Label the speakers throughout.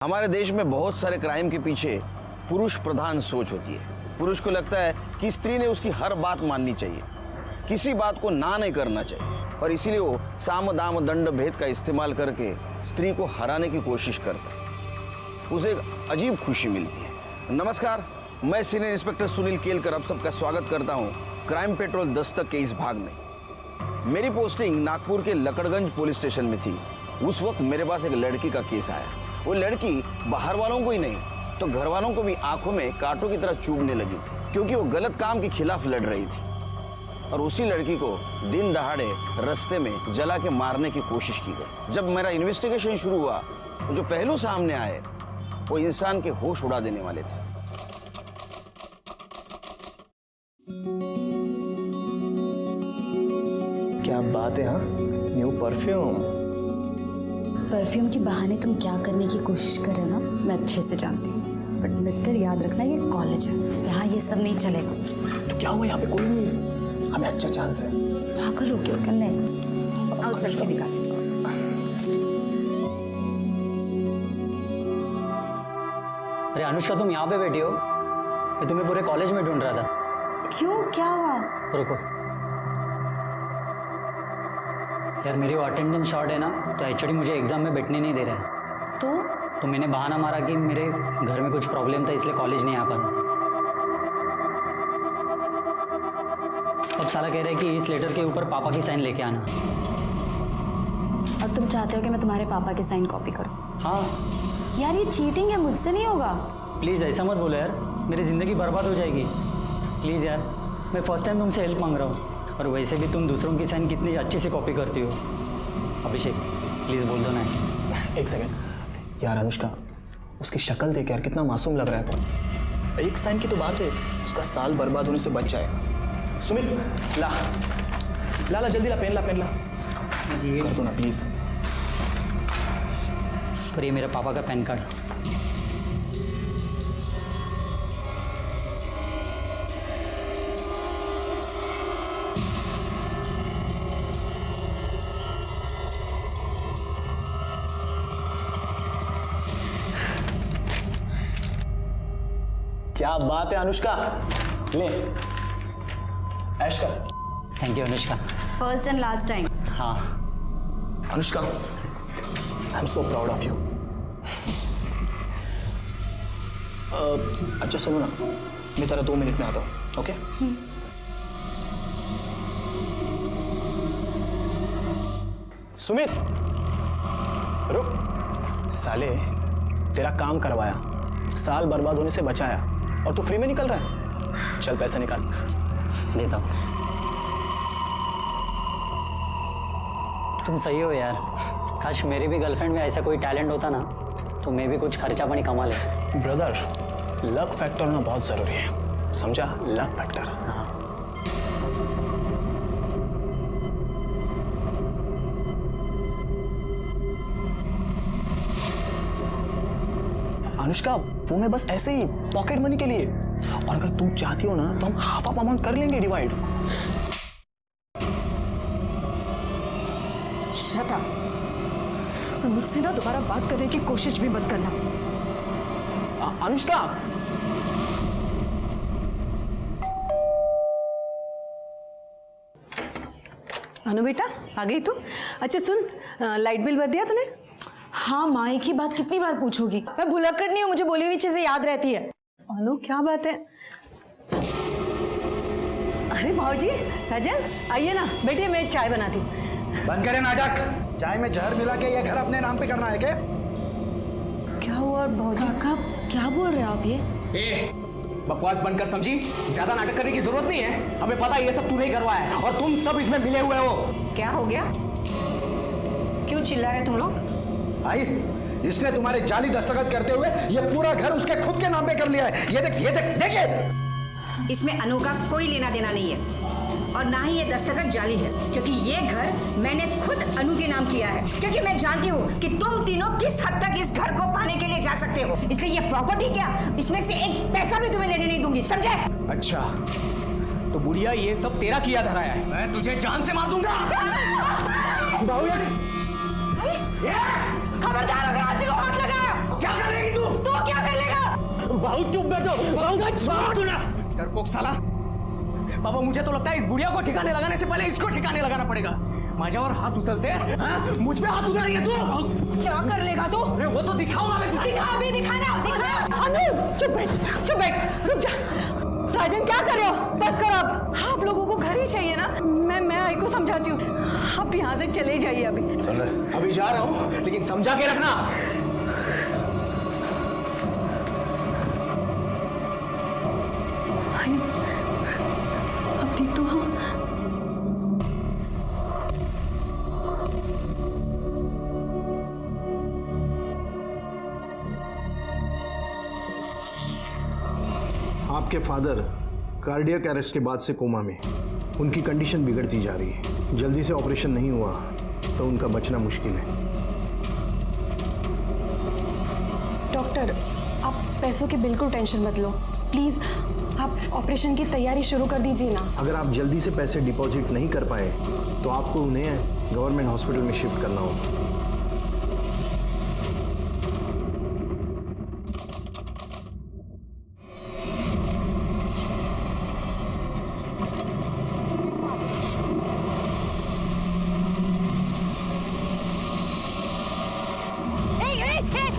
Speaker 1: हमारे देश में बहुत सारे क्राइम के पीछे पुरुष प्रधान सोच होती है। पुरुष को लगता है कि स्त्री ने उसकी हर बात माननी चाहिए, किसी बात को ना नहीं करना चाहिए, और इसीलिए वो साम दाम दंड भेद का इस्तेमाल करके स्त्री को हराने की कोशिश करता है। उसे एक अजीब खुशी मिलती है। नमस्कार, मैं सीनियर इंस्पेक्टर सुनील केलकर आप सबका स्वागत करता हूँ क्राइम पेट्रोल दस्तक के इस भाग में। मेरी पोस्टिंग नागपुर के लकड़गंज पुलिस स्टेशन में थी। उस वक्त मेरे पास एक लड़की का केस आया। वो लड़की बाहर वालों को ही नहीं तो घर वालों को भी आंखों में कांटों की तरह चुभने लगी थी, क्योंकि वो गलत काम के खिलाफ लड़ रही थी। और उसी लड़की को दिन दहाड़े रास्ते में जला के मारने की कोशिश की गई। जब मेरा इन्वेस्टिगेशन शुरू हुआ तो जो पहलू सामने आए वो इंसान के होश उड़ा देने वाले थे।
Speaker 2: क्या बात है। हाँ, न्यू
Speaker 3: परफ्यूम के बहाने तुम क्या करने की कोशिश कर रहे हो ना, मैं अच्छे से जानती हूँ। बट मिस्टर, याद रखना ये कॉलेज है, यहाँ ये सब नहीं चलेगा।
Speaker 2: तो क्या हुआ, यहाँ पे कोई नहीं है, हमें अच्छा चांस है।
Speaker 3: पागल हो गया क्या? नहीं, आओ सेल्फी निकालें।
Speaker 4: अरे अनुष्का, तुम यहाँ पे बैठी हो? मैं तुम्हें पूरे कॉलेज में ढूंढ रहा था।
Speaker 3: क्यों, क्या हुआ?
Speaker 4: रुको यार, मेरी वो अटेंडेंस शॉर्ट है ना, तो एचओडी मुझे एग्जाम में बैठने नहीं दे रहा है। तो मैंने बहाना मारा कि मेरे घर में कुछ प्रॉब्लम था, इसलिए कॉलेज नहीं आ पा रहा। अब साला कह रहा है कि इस लेटर के ऊपर पापा की साइन लेके आना।
Speaker 3: और तुम चाहते हो कि मैं तुम्हारे पापा के साइन कॉपी करूँ?
Speaker 4: हाँ
Speaker 3: यार ये चीटिंग है, मुझसे नहीं होगा।
Speaker 4: प्लीज़ ऐसा मत बोलो यार, मेरी ज़िंदगी बर्बाद हो जाएगी। प्लीज़ यार, मैं फर्स्ट टाइम तुमसे हेल्प मांग रहा हूँ। और वैसे भी तुम दूसरों की साइन कितनी अच्छे से कॉपी करती हो। अभिषेक प्लीज़ बोल दो ना।
Speaker 2: एक सेकंड यार, अनुष्का उसकी शक्ल देख यार, कितना मासूम लग रहा है। एक साइन की तो बात है, उसका साल बर्बाद होने से बच जाएगा। सुमित, ला ला ला जल्दी ला, पेन ला, पेन ला, ये कर दो ना प्लीज।
Speaker 4: पर ये मेरे पापा का पैन कार्ड।
Speaker 2: क्या बात है अनुष्का, ले ऐश कर।
Speaker 4: Thank you Anushka.
Speaker 3: First and last time.
Speaker 4: हाँ
Speaker 2: Anushka, I am so proud of you. अच्छा सुनो ना, मैं जरा 2 मिनट में आता हूँ, ओके? सुमित रुक। साले, तेरा काम करवाया, साल बर्बाद होने से बचाया, और तू फ्री में निकल रहा है। चल पैसे निकाल।
Speaker 4: देता हूँ। तुम सही हो यार, काश मेरी भी गर्लफ्रेंड में ऐसा कोई टैलेंट होता ना, तो मैं भी कुछ खर्चा पानी कमा ले।
Speaker 2: ब्रदर, लक फैक्टर ना बहुत जरूरी है, समझा? Luck factor.
Speaker 4: हाँ
Speaker 2: अनुष्का, वो मैं बस ऐसे ही पॉकेट मनी के लिए, और अगर तुम चाहती हो ना तो हम हाफ ऑफ अमाउंट कर लेंगे डिवाइड।
Speaker 3: Shut up. और मुझसे ना दोबारा बात करने की कोशिश भी मत करना।
Speaker 2: अनुष्का,
Speaker 5: अनु बेटा, आ गई तू? अच्छा सुन, लाइट बिल भर दिया तूने?
Speaker 3: हाँ माँ, एक ही बात कितनी बार पूछोगी? मैं भुलक्कड़ नहीं हूँ, मुझे बोली हुई चीजें याद रहती है।
Speaker 5: अनु क्या बात है? अरे भाऊजी, राजन आइए ना, बैठिए, मैं चाय बनाती हूँ।
Speaker 6: बंद करें नाटक। चाय में जहर मिला के ये घर अपने नाम पे करना है क्या?
Speaker 5: क्या हुआ भाऊजी?
Speaker 3: काका क्या बोल रहे हो आप? ये
Speaker 7: बकवास बंद कर, समझी? ज्यादा नाटक करने की जरूरत नहीं है। हमें पता है ये सब तूने ही करवाया है, और तुम सब इसमें मिले हुए हो।
Speaker 8: क्या हो गया? क्यों चिल्ला रहे तुम लोग?
Speaker 6: भाई, इसने तुम्हारे जाली दस्तखत करते हुए ये पूरा घर उसके खुद के नाम पे कर लिया है। ये देख, ये देख, देखिए।
Speaker 8: इसमें अनु का कोई लेना देना नहीं है, और ना ही ये दस्तखत जाली है, क्योंकि ये घर मैंने खुद अनु के नाम किया है। क्योंकि मैं जानती हूँ कि तुम तीनों किस हद तक इस घर को पाने के लिए जा सकते हो। इसलिए ये प्रॉपर्टी क्या, इसमें से एक पैसा भी तुम्हें लेने नहीं दूंगी, समझे?
Speaker 7: अच्छा, तो बुढ़िया ये सब तेरा किया धराया है। मैं तुझे जान से मार दूंगा।
Speaker 8: खबरदार अगर आजी को हाथ लगाया।
Speaker 7: क्या कर लेगी तू?
Speaker 8: तो क्या कर लेगा?
Speaker 7: बहुत चुप बैठो, बहुत डरपोक साला। पापा मुझे तो लगता है इस बुढ़िया को ठिकाने लगाने से पहले इसको ठिकाने लगाना पड़ेगा। माझ्यावर हाथ उचलते हैं, मुझ पे हाथ उठा रही है तू।
Speaker 8: क्या कर लेगा तू?
Speaker 7: अरे वो तो दिखाऊंगा मैं तुझे।
Speaker 8: दिखा अभी, दिखाना दिखा।
Speaker 5: अनु चुप बैठ रुक जा। राजन क्या कर रहे हो? बस करो अब। आप लोगों को घर ही चाहिए ना। मैं आई को समझाती हूँ, आप यहाँ से चले जाइए अभी।
Speaker 7: अभी जा रहा हूँ, लेकिन समझा के रखना।
Speaker 5: अब ठीक तो हो?
Speaker 6: आपके फादर कार्डियक अरेस्ट के बाद से कोमा में, उनकी कंडीशन बिगड़ती जा रही है। जल्दी से ऑपरेशन नहीं हुआ तो उनका बचना मुश्किल है।
Speaker 9: डॉक्टर, आप पैसों की बिल्कुल टेंशन मत लो। प्लीज़ आप ऑपरेशन की तैयारी शुरू कर दीजिए ना।
Speaker 6: अगर आप जल्दी से पैसे डिपॉजिट नहीं कर पाए तो आपको उन्हें गवर्नमेंट हॉस्पिटल में शिफ्ट करना होगा।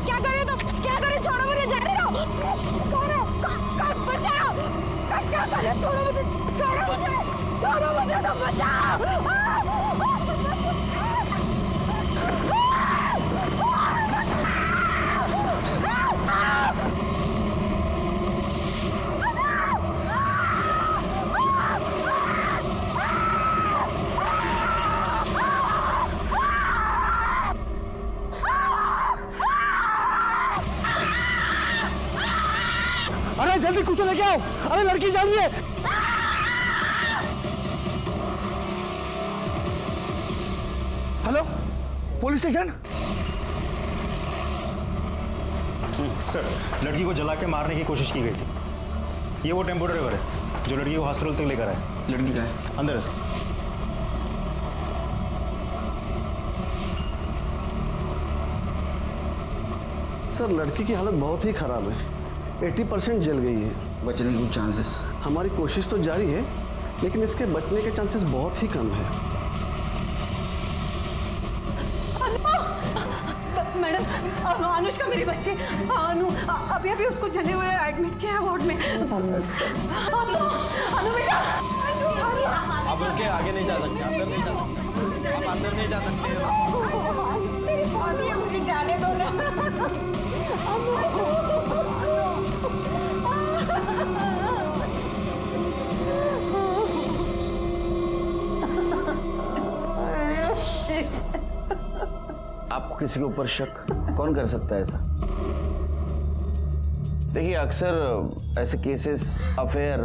Speaker 8: क्या कर रहे तुम? क्या कर रहे? छोड़ो मुझे, जाने दो। बचाओ। क्या कर रहे? छोड़ो मुझे, छोड़ो मुझे तो बचाओ।
Speaker 6: अरे जल्दी कुछ लेके आओ, अरे लड़की जा रही है। Hello, police station.
Speaker 10: सर, लड़की को जला के मारने की कोशिश की गई थी। ये वो टेम्पो ड्राइवर है जो लड़की को हॉस्पिटल तक लेकर आया।
Speaker 1: लड़की का है
Speaker 10: अंदर है सर।
Speaker 11: सर, लड़की की हालत बहुत ही खराब है, 80% जल गई है।
Speaker 1: बचने के चांसेस?
Speaker 11: हमारी कोशिश तो जारी है, लेकिन इसके बचने के चांसेस बहुत ही कम है।
Speaker 5: मैडम, अनुष्का मेरी बच्ची अनु अभी उसको जले हुए एडमिट किया है वार्ड में। अनु बेटा,
Speaker 11: आप उनके आगे नहीं जा सकते, अंदर नहीं जा सकते, आप अंदर नहीं जा सकते।
Speaker 8: मुझे जाने दो ना।
Speaker 1: आपको किसी के ऊपर शक कौन कर सकता है ऐसा? देखिए, अक्सर ऐसे केसेस अफेयर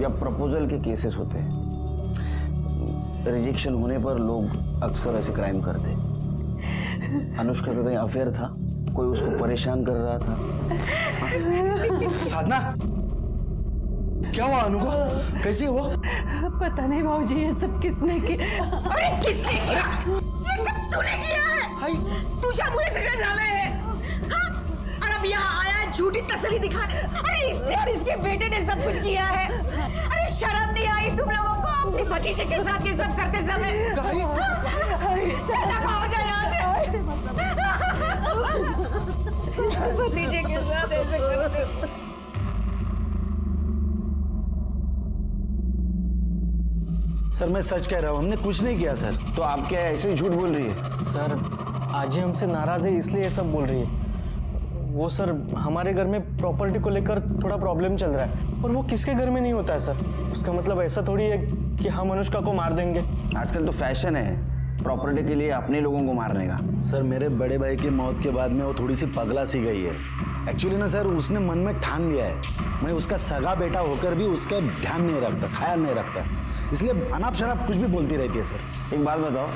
Speaker 1: या प्रपोजल के केसेस होते हैं। रिजेक्शन होने पर लोग अक्सर ऐसे क्राइम करते हैं। अनुष्का का कहीं अफेयर था, कोई उसको परेशान कर रहा था।
Speaker 6: साधना, क्या हुआ अनु को? कैसी हो?
Speaker 5: पता नहीं भाऊजी, ये सब किसने किया?
Speaker 8: अरे किसने किया? ये सब तूने किया है। तुझे मुझे सिर्फ डाला है, हाँ? और अब यहाँ आया है झूठी तसल्ली दिखाने। अरे इसने और इसके बेटे ने सब कुछ किया है। अरे शर्म नहीं आई तुम लोगों को अपने भतीजे के साथ ये सब करते समय? चला भाग जा यहाँ से। भतीजे के साथ ऐसे करते।
Speaker 6: सर, मैं सच कह रहा हूँ, हमने कुछ नहीं किया सर।
Speaker 1: तो आप क्या ऐसे ही झूठ बोल रही है?
Speaker 2: सर, आज ही हमसे नाराज है इसलिए ये सब बोल रही है। वो सर, हमारे घर में प्रॉपर्टी को लेकर थोड़ा प्रॉब्लम चल रहा है, और वो किसके घर में नहीं होता है सर। उसका मतलब ऐसा थोड़ी है कि हम अनुष्का को मार देंगे।
Speaker 1: आजकल तो फैशन है प्रॉपर्टी के लिए अपने लोगों को मारने का।
Speaker 6: सर, मेरे बड़े भाई की मौत के बाद में वो थोड़ी सी पगला सी गई है। एक्चुअली ना सर, उसने मन में ठान लिया है, मैं उसका सगा बेटा होकर भी उसका ध्यान नहीं रखता, ख्याल नहीं रखता, इसलिए अनाप शनाप कुछ भी बोलती रहती है सर।
Speaker 1: एक बात बताओ,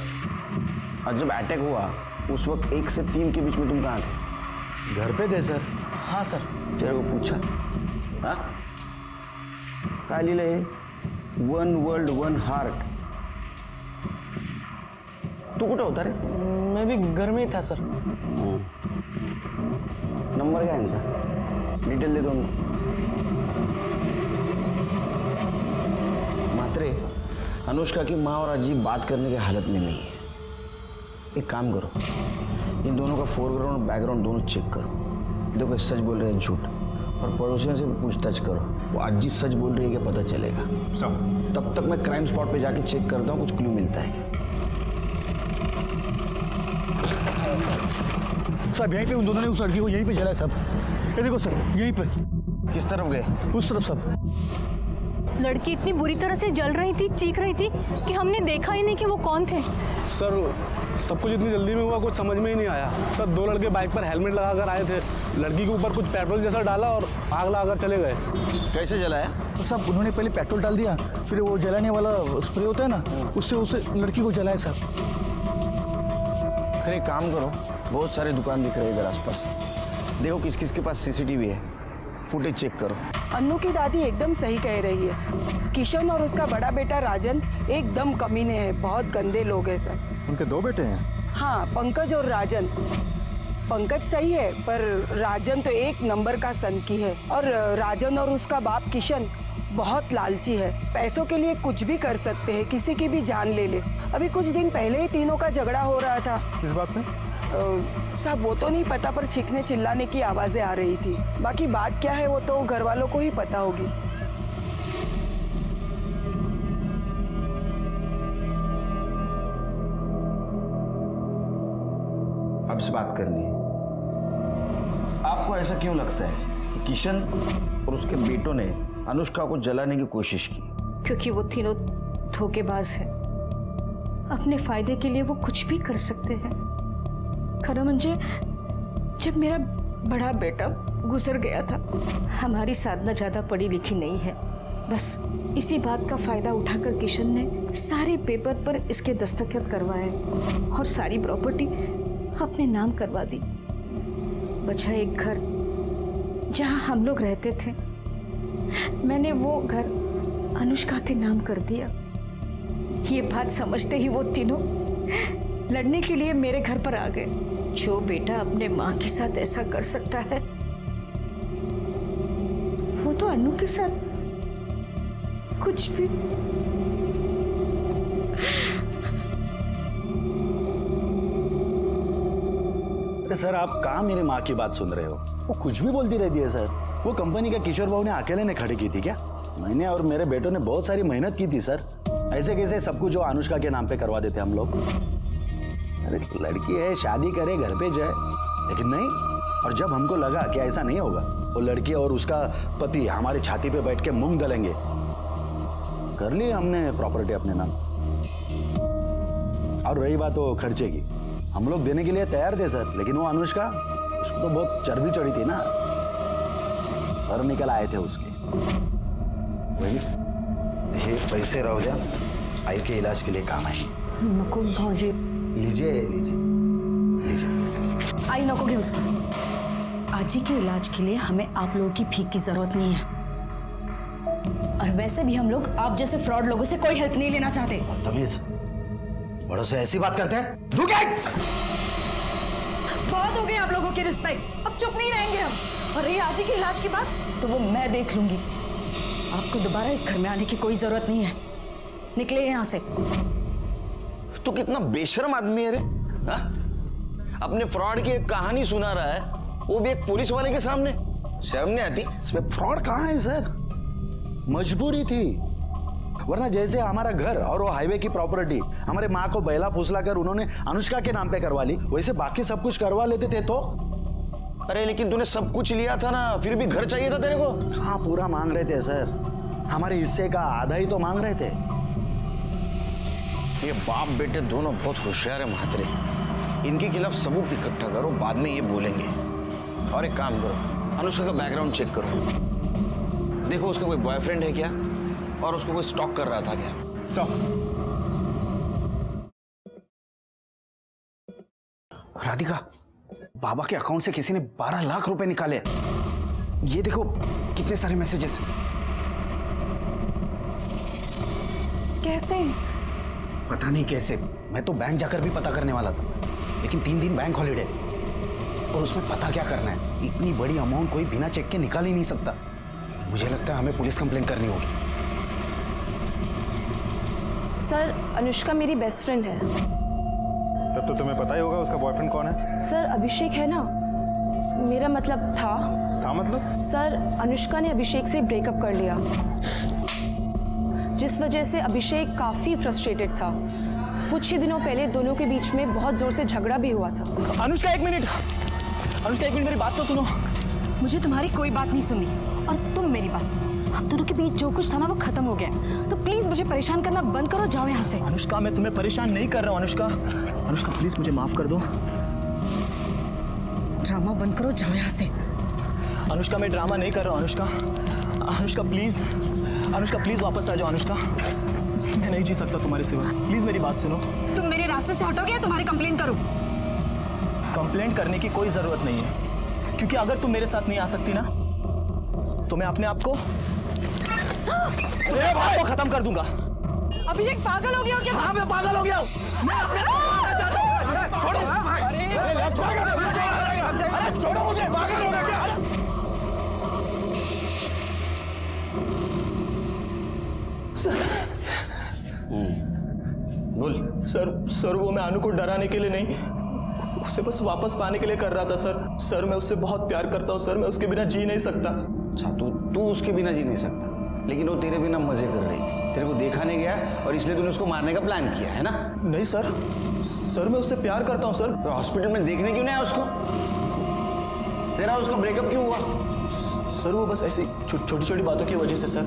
Speaker 1: और जब अटैक हुआ उस वक्त 1 से 3 के बीच में तुम कहाँ थे?
Speaker 6: घर पे थे सर।
Speaker 2: हाँ सर।
Speaker 1: तेरे को पूछा? हाँ, काय लिहिलंय? 1 वर्ल्ड 1 हार्ट। तू कुठं होता रे?
Speaker 2: मैं भी घर में ही था सर।
Speaker 1: नंबर क्या है इनका? डिटेल दे दो उनको। मात्रे, अनुष्का की माँ और अजीब बात करने की हालत में नहीं है। एक काम करो, इन दोनों का फोरग्राउंड और बैकग्राउंड दोनों चेक करो। देखो सच बोल रहे हैं झूठ, और पड़ोसियों से भी पूछताछ करो। वो अजीब सच बोल रही है क्या पता चलेगा। तब तक मैं क्राइम स्पॉट पे जाके चेक करता हूँ, कुछ क्लू मिलता है क्या।
Speaker 11: साहब यहीं पे उन दोनों ने उस लड़की को यहीं पे जलाया साहब। ये देखो सर, यहीं पे।
Speaker 1: किस तरफ गए?
Speaker 11: उस तरफ साहब।
Speaker 5: लड़की इतनी बुरी तरह से जल रही थी, चीख रही थी कि हमने देखा ही नहीं कि वो कौन थे।
Speaker 12: सर सब कुछ इतनी जल्दी में हुआ, कुछ समझ में ही नहीं आया। सर 2 लड़के बाइक पर हेलमेट लगाकर आए थे, लड़की के ऊपर कुछ पेट्रोल जैसा डाला और आग लगाकर चले गए।
Speaker 1: कैसे जलाया?
Speaker 11: तो साहब उन्होंने पहले पेट्रोल डाल दिया, फिर वो जलाने वाला स्प्रे होता है ना, उससे उसे लड़की को जलाया साहब।
Speaker 1: फिर एक काम करो, बहुत सारे दुकान दिख रहे हैं इधर आसपास, देखो किस किस के पास सीसीटीवी है, फुटेज चेक करो।
Speaker 5: अन्नू की दादी एकदम सही कह रही है। किशन और उसका बड़ा बेटा राजन एकदम कमीने हैं, बहुत गंदे लोग हैं सर।
Speaker 11: उनके 2 बेटे हैं?
Speaker 5: हाँ, पंकज और राजन। पंकज सही है, पर राजन तो 1 नंबर का सनकी है। और राजन और उसका बाप किशन बहुत लालची है, पैसों के लिए कुछ भी कर सकते हैं, किसी की भी जान ले ले। अभी कुछ दिन पहले ही तीनों का झगड़ा हो रहा था।
Speaker 11: किस बात में?
Speaker 5: सब वो तो नहीं पता, पर चीखने चिल्लाने की आवाजें आ रही थी। बाकी बात क्या है वो तो घर वालों को ही पता होगी।
Speaker 1: अब से बात करनी है। आपको ऐसा क्यों लगता है कि किशन और उसके बेटों ने अनुष्का को जलाने की कोशिश की?
Speaker 8: क्योंकि वो तीनों धोखेबाज हैं। अपने फायदे के लिए वो कुछ भी कर सकते हैं। खरा म्हणजे जब मेरा बड़ा बेटा गुजर गया था, हमारी साधना ज्यादा पढ़ी लिखी नहीं है, बस इसी बात का फायदा उठाकर किशन ने सारे पेपर पर इसके दस्तखत करवाए और सारी प्रॉपर्टी अपने नाम करवा दी। बचा एक घर जहां हम लोग रहते थे, मैंने वो घर अनुष्का के नाम कर दिया। ये बात समझते ही वो तीनों लड़ने के लिए मेरे घर पर आ गए। जो बेटा अपने माँ के साथ ऐसा कर सकता है, वो तो अनु के साथ कुछ भी।
Speaker 6: सर आप कहाँ मेरी माँ की बात सुन रहे हो? वो कुछ भी बोलती रहती है सर। वो कंपनी का किशोर बाबू ने अकेले ने खड़ी की थी क्या? मैंने और मेरे बेटों ने बहुत सारी मेहनत की थी सर। ऐसे कैसे सब कुछ जो अनुष्का के नाम पे करवा देते हम लोग? अरे लड़की है, शादी करे, घर पे जाए, लेकिन नहीं। और जब हमको लगा कि ऐसा नहीं होगा, वो लड़की और उसका पति हमारी छाती पे बैठ के मूंग दलेंगे, कर ली हमने प्रॉपर्टी अपने नाम। और रही बात वो खर्चे की, हम लोग देने के लिए तैयार थे सर, लेकिन वो अनुष्का, उसको तो बहुत चर्बी चढ़ी थी ना, घर निकल आए थे उसके। वही ये पैसे रहो जा, आई के इलाज के लिए काम आए।
Speaker 5: नको भाऊजी,
Speaker 6: लीजिए लीजिए लीजिए।
Speaker 3: आई नको घेऊ सर, आजी के इलाज के लिए हमें आप लोगों की भीख की जरूरत नहीं है। और वैसे भी हम लोग आप जैसे फ्रॉड लोगों से कोई हेल्प नहीं लेना चाहते।
Speaker 6: बदतमीज, बड़ों से ऐसी बात करते हैं?
Speaker 9: बहुत हो गई आप लोगों की रिस्पेक्ट, अब चुप नहीं रहेंगे हम। और ये आजी के इलाज की बात
Speaker 3: तो वो मैं देख लूंगी। आपको दोबारा इस घर में आने की कोई जरूरत नहीं है, निकले यहाँ से।
Speaker 1: तो कितना बेशर्म आदमी है रे, हा? अपने फ्रॉड की एक कहानी सुना रहा है, वो भी एक पुलिस वाले के सामने। शर्म नहीं आती?
Speaker 6: इसमें फ्रॉड कहाँ है सर? मजबूरी थी, वरना जैसे हमारा घर और वो हाईवे की प्रॉपर्टी हमारे माँ को बैला फुसला कर उन्होंने अनुष्का के नाम पे करवा ली, वैसे बाकी सब कुछ करवा लेते थे तो।
Speaker 1: अरे लेकिन तूने सब कुछ लिया था ना, फिर भी घर चाहिए था तेरे को।
Speaker 6: हाँ पूरा मांग रहे थे सर, हमारे हिस्से का आधा ही तो मांग रहे थे।
Speaker 1: ये बाप बेटे दोनों बहुत होशियार है महात्रे, इनके खिलाफ सबूत इकट्ठा करो, बाद में ये बोलेंगे। और एक काम करो, अनुष्का का बैकग्राउंड चेक करो, देखो उसका कोई बॉयफ्रेंड है क्या, और उसको कोई स्टॉक कर रहा था क्या।
Speaker 6: राधिका, बाबा के अकाउंट से किसी ने 12 लाख रुपए निकाले। ये देखो कितने सारे मैसेजेस।
Speaker 5: कैसे?
Speaker 6: पता नहीं कैसे, मैं तो बैंक जाकर भी पता करने वाला था। लेकिन 3 दिन बैंक हॉलीडे और उसमें पता क्या करना है? इतनी बड़ी अमाउंट कोई बिना चेक के निकाल ही नहीं सकता। मुझे लगता है हमें पुलिस कंप्लेंट करनी होगी।
Speaker 9: सर, अनुष्का मेरी बेस्ट फ्रेंड है।
Speaker 10: तब तो तुम्हें पता ही होगा उसका बॉयफ्रेंड कौन है।
Speaker 9: सर, अभिषेक है ना, मेरा मतलब था
Speaker 10: मतलब?
Speaker 9: सर, अनुष्का ने अभिषेक से ब्रेकअप कर लिया, जिस वजह से अभिषेक काफी फ्रस्ट्रेटेड था। कुछ ही दिनों पहले दोनों के बीच में बहुत जोर से झगड़ा भी हुआ था।
Speaker 2: अनुष्का एक मिनट, मेरी बात तो सुनो।
Speaker 3: मुझे तुम्हारी कोई बात नहीं सुनी और तुम मेरी बात सुनो। हम दोनों के बीच जो कुछ था ना वो खत्म हो गया, तो प्लीज मुझे परेशान करना बंद करो, जाओ यहाँ से।
Speaker 2: अनुष्का, मैं तुम्हें परेशान नहीं कर रहा हूँ। अनुष्का प्लीज मुझे माफ कर दो।
Speaker 3: ड्रामा बंद करो, जाओ यहाँ से।
Speaker 2: अनुष्का, मैं ड्रामा नहीं कर रहा हूँ। अनुष्का प्लीज वापस आ जाओ। अनुष्का, मैं नहीं जी सकता तुम्हारे सिवा। प्लीज मेरी बात सुनो।
Speaker 3: तुम मेरे रास्ते से हटोगे या तुम्हारी कंप्लेंट करूं?
Speaker 2: कंप्लेंट करने की कोई जरूरत नहीं है, क्योंकि अगर तुम मेरे साथ नहीं आ सकती ना, तो मैं अपने आप को खत्म कर दूंगा।
Speaker 3: अभिषेक पागल हो गया हो क्या?
Speaker 2: हाँ, मैं पागल हो गया हूँ। मैं अपने छोड़ो मुझे, पागल हो गया क्या?
Speaker 1: बोल।
Speaker 2: सर, वो मैं अनु को डराने के लिए नहीं, उसे बस वापस पाने के लिए कर रहा था। सर, मैं उससे बहुत प्यार करता हूँ सर, मैं उसके बिना जी नहीं सकता।
Speaker 1: अच्छा, तू उसके बिना जी नहीं सकता, लेकिन वो तेरे बिना मजे कर रही थी, तेरे को देखा नहीं गया और इसलिए तूने उसको मारने का प्लान किया है ना?
Speaker 2: नहीं सर, मैं उससे प्यार करता हूँ सर।
Speaker 1: तो हॉस्पिटल में देखने क्यों नहीं आया उसको? तेरा उसका ब्रेकअप क्यों हुआ?
Speaker 2: सर, वो बस ऐसी छोटी छोटी बातों की वजह से सर,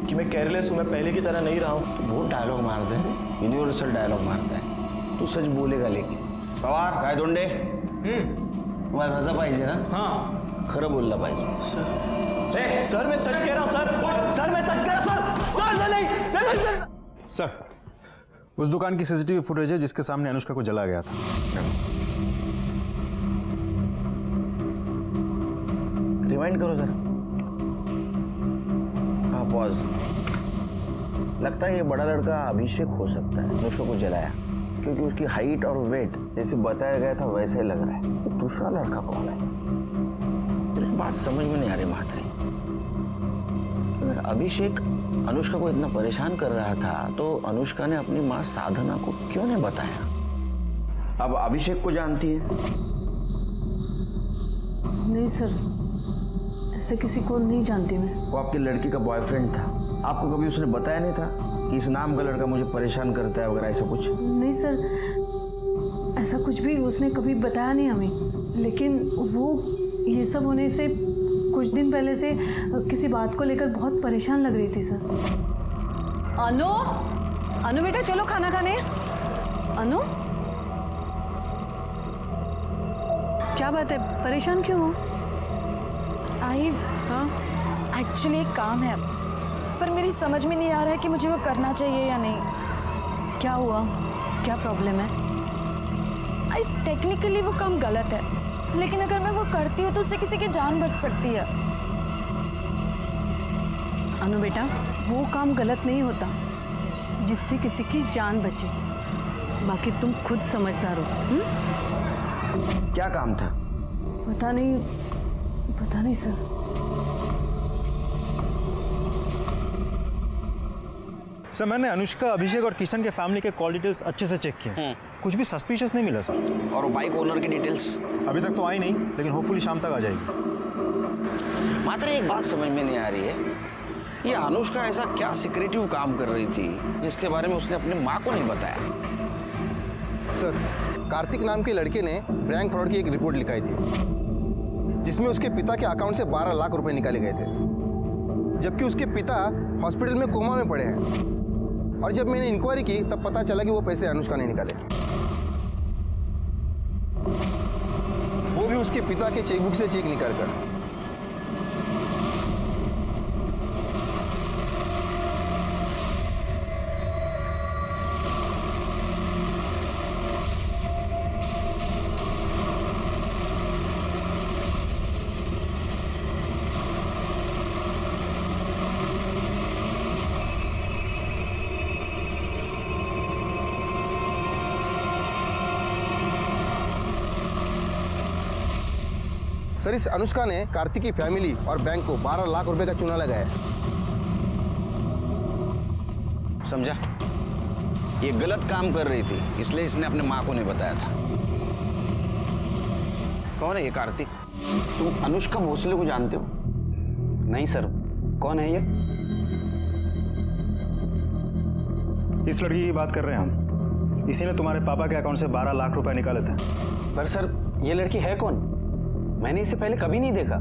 Speaker 2: कि मैं केयरलेस हूँ, मैं पहले की तरह नहीं रहा हूँ।
Speaker 1: बहुत डायलॉग मारता है, यूनिवर्सल डायलॉग मारता है। तू सच बोलेगा लेकिन। पवार काय दोंडे, तुम्हाला रजा पाहिजे ना?
Speaker 7: हाँ,
Speaker 1: खरं बोलला पाहिजे।
Speaker 2: सर, मैं सच कह रहा हूँ सर, मैं सच कह रहा हूँ सर, नहीं।
Speaker 10: सर, उस दुकान की सीसीटीवी फुटेज है जिसके सामने अनुष्का को जला गया था।
Speaker 1: रिवाइंड करो जरा। हाँ, पॉज। लगता है ये बड़ा लड़का अभिषेक हो सकता है, अनुष्का को जलाया, क्योंकि उसकी हाइट और वेट जैसे बताया गया था वैसे ही लग रहा है। तो दूसरा लड़का कौन है? एक बात समझ में नहीं आ रही महात्री। अगर अभिषेक अनुष्का को इतना परेशान कर रहा था तो अनुष्का ने अपनी माँ साधना को क्यों नहीं बताया? अब अभिषेक को जानती है?
Speaker 5: नहीं सर, ऐसे किसी को नहीं जानती मैं।
Speaker 1: वो आपकी लड़की का बॉयफ्रेंड था, आपको कभी उसने बताया नहीं था कि इस नाम का लड़का मुझे परेशान करता है वगैरह ऐसा कुछ?
Speaker 5: नहीं सर, ऐसा कुछ भी उसने कभी बताया नहीं हमें। लेकिन वो ये सब होने से कुछ दिन पहले से किसी बात को लेकर बहुत परेशान लग रही थी सर। अनु बेटा चलो खाना खाने। अनु, क्या बात है, परेशान क्यों हो?
Speaker 3: हाँ, एक्चुअली एक काम है, पर मेरी समझ में नहीं आ रहा है कि मुझे वो करना चाहिए या नहीं।
Speaker 5: क्या हुआ, क्या प्रॉब्लम है?
Speaker 3: टेक्निकली वो काम गलत है, लेकिन अगर मैं वो करती हूँ तो उससे किसी की जान बच सकती है।
Speaker 5: अनु बेटा, वो काम गलत नहीं होता जिससे किसी की जान बचे। बाकी तुम खुद समझदार हो।
Speaker 1: क्या काम था?
Speaker 5: पता नहीं सर।
Speaker 10: सर, मैंने अनुष्का, अभिषेक और किशन के फैमिली के कॉल डिटेल्स अच्छे से चेक किए, कुछ भी सस्पिशियस नहीं मिला सर।
Speaker 1: और बाइक ओनर की डिटेल्स?
Speaker 10: अभी तक तो आई नहीं, लेकिन होपफुली शाम तक आ जाएगी।
Speaker 1: मात्र एक बात समझ में नहीं आ रही है, ये अनुष्का ऐसा क्या सिक्रेटिव काम कर रही थी जिसके बारे में उसने अपनी माँ को नहीं बताया?
Speaker 11: सर, कार्तिक नाम के लड़के ने बैंक फ्रॉड की एक रिपोर्ट लिखाई थी, जिसमें उसके पिता के अकाउंट से 12 लाख रुपए निकाले गए थे, जबकि उसके पिता हॉस्पिटल में कोमा में पड़े हैं। और जब मैंने इंक्वायरी की तब पता चला कि वो पैसे अनुष्का ने निकाले, वो भी उसके पिता के चेकबुक से चेक निकालकर। सर इस अनुष्का ने कार्तिक की फैमिली और बैंक को 12 लाख रुपए का चूना लगाया।
Speaker 1: समझा? ये गलत काम कर रही थी, इसलिए इसने अपने माँ को नहीं बताया था। कौन है ये कार्तिक? तुम अनुष्का भोसले को जानते हो?
Speaker 13: नहीं सर, कौन है ये?
Speaker 10: इस लड़की की बात कर रहे हैं हम। इसी ने तुम्हारे पापा के अकाउंट से 12 लाख रुपए निकाले थे।
Speaker 13: पर सर ये लड़की है कौन? मैंने इसे पहले कभी नहीं देखा,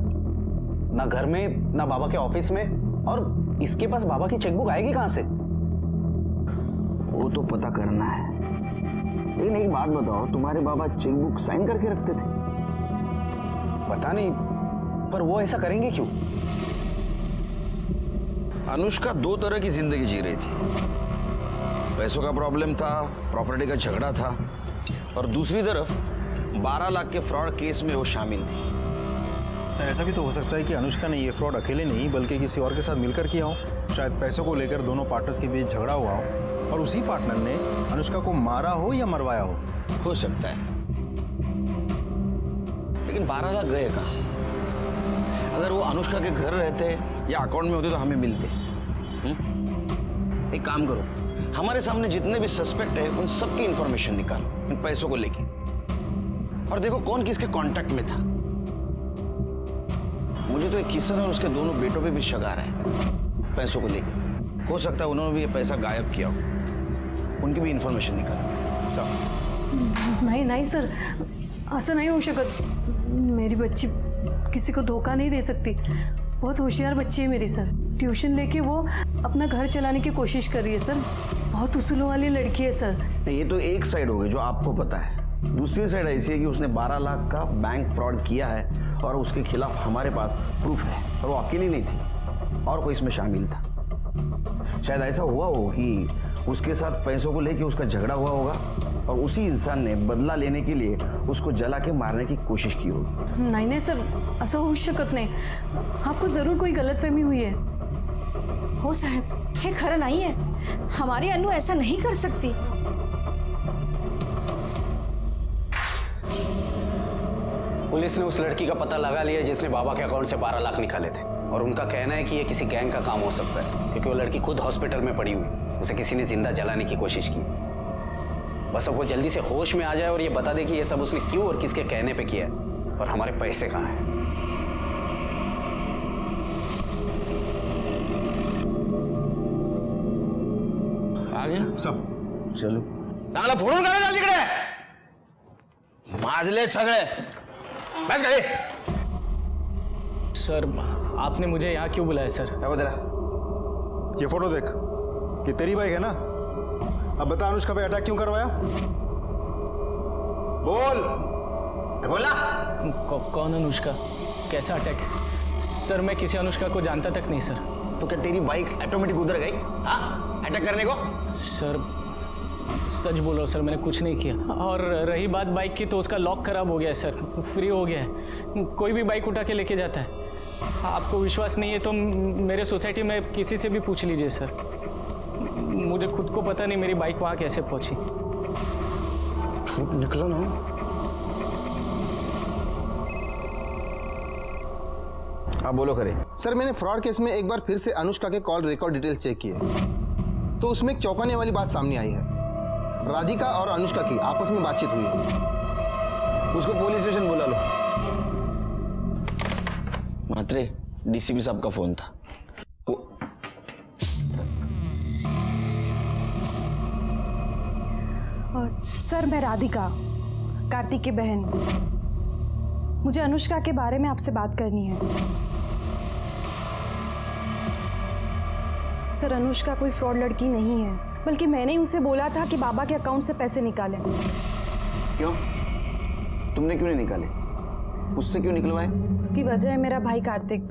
Speaker 13: ना घर में ना बाबा के ऑफिस में। और इसके पास बाबा की चेकबुक आएगी कहां से?
Speaker 1: वो तो पता करना है। लेकिन एक बात बताओ, तुम्हारे बाबा चेकबुक साइन करके रखते थे?
Speaker 13: पता नहीं, पर वो ऐसा करेंगे क्यों?
Speaker 1: अनुष्का दो तरह की जिंदगी जी रही थी। पैसों का प्रॉब्लम था, प्रॉपर्टी का झगड़ा था, और दूसरी तरफ 12 लाख के फ्रॉड केस में वो शामिल थी।
Speaker 10: सर ऐसा भी तो हो सकता है कि अनुष्का ने ये फ्रॉड अकेले नहीं बल्कि किसी और के साथ मिलकर किया हो। शायद पैसों को लेकर दोनों पार्टनर्स के बीच झगड़ा हुआ हो और उसी पार्टनर ने अनुष्का को मारा हो या मरवाया हो
Speaker 1: सकता है। लेकिन 12 लाख गए कहाँ? अगर वो अनुष्का के घर रहते या अकाउंट में होते तो हमें मिलते। एक काम करो, हमारे सामने जितने भी सस्पेक्ट है उन सबकी इंफॉर्मेशन निकालो इन पैसों को लेके, और देखो कौन किसके कांटेक्ट में था। मुझे तो एक किशन और उसके दोनों बेटों पे भी शक आ रहा है पैसों को लेके। हो सकता है उन्होंने भी ये पैसा गायब किया हो, उनकी भी इंफॉर्मेशन निकालो। सब
Speaker 14: नहीं सर, ऐसा नहीं हो शकत। मेरी बच्ची किसी को धोखा नहीं दे सकती। बहुत होशियार बच्ची है मेरी सर। ट्यूशन लेके वो अपना घर चलाने की कोशिश कर रही है सर। बहुत उसूलों वाली लड़की है सर।
Speaker 1: ये तो एक साइड हो गई जो आपको पता है। दूसरी साइड ऐसी है कि उसने 12 लाख का बैंक फ्रॉड किया है और उसके खिलाफ हमारे पास प्रूफ है, और वो अकेली नहीं थी, और कोई इसमें शामिल था। शायद ऐसा हुआ हो कि उसके साथ पैसों को लेके उसका झगड़ा हुआ होगा और उसी इंसान ने बदला लेने के लिए उसको जला के मारने की कोशिश की होगी।
Speaker 14: नहीं सर, ऐसा हो शकत नहीं। आपको जरूर कोई गलतफहमी हुई है।
Speaker 8: हो साहब, ये खरा नहीं है। हमारी अनु ऐसा नहीं कर सकती।
Speaker 13: पुलिस ने उस लड़की का पता लगा लिया जिसने बाबा के अकाउंट से 12 लाख निकाले थे, और उनका कहना है कि ये किसी गैंग का काम हो सकता है, क्योंकि वो लड़की खुद हॉस्पिटल में पड़ी हुई, उसे किसी ने जिंदा जलाने की कोशिश की। बस अब वो जल्दी से होश में आ जाए और ये बता दे कि ये सब उसने क्यों और किसके कहने पे किया है, और हमारे पैसे कहाँ हैं।
Speaker 1: आ गया
Speaker 10: सब
Speaker 1: चलो चांगला फोडून काढा चाल तिकडे. माजले सगळे. बस गए.
Speaker 12: सर आपने मुझे यहाँ क्यों बुलाया सर?
Speaker 1: क्या बता?
Speaker 10: ये फोटो देख, ये तेरी बाइक है ना? अब बता अनुष्का पे अटैक क्यों करवाया? बोल.
Speaker 1: बोला?
Speaker 12: कौन अनुष्का? कैसा अटैक? सर मैं किसी अनुष्का को जानता तक नहीं सर।
Speaker 1: तो क्या तेरी बाइक ऑटोमेटिक उधर गई अटैक करने को?
Speaker 12: सर सच बोल रहा हूँ सर, मैंने कुछ नहीं किया। और रही बात बाइक की, तो उसका लॉक खराब हो गया है सर, फ्री हो गया है। कोई भी बाइक उठा के लेके जाता है। आपको विश्वास नहीं है तो मेरे सोसाइटी में किसी से भी पूछ लीजिए सर। मुझे खुद को पता नहीं मेरी बाइक वहाँ कैसे पहुँची।
Speaker 1: झूठ निकला ना। हाँ बोलो करे।
Speaker 11: सर मैंने फ्रॉड केस में एक बार फिर से अनुष्का के कॉल रिकॉर्ड डिटेल चेक किए, तो उसमें एक चौंकाने वाली बात सामने आई है। राधिका और अनुष्का की आपस में बातचीत हुई है।
Speaker 1: उसको पुलिस स्टेशन बुला लो। मात्रे डीसीपी साहब का फोन था।
Speaker 9: सर मैं राधिका, कार्तिक की बहन। मुझे अनुष्का के बारे में आपसे बात करनी है। सर अनुष्का कोई फ्रॉड लड़की नहीं है, बल्कि मैंने उसे बोला था कि बाबा के अकाउंट से पैसे निकालें।
Speaker 1: क्यों? तुमने क्यों नहीं निकाले? उससे क्यों निकलवाए?
Speaker 9: उसकी वजह है मेरा भाई कार्तिक।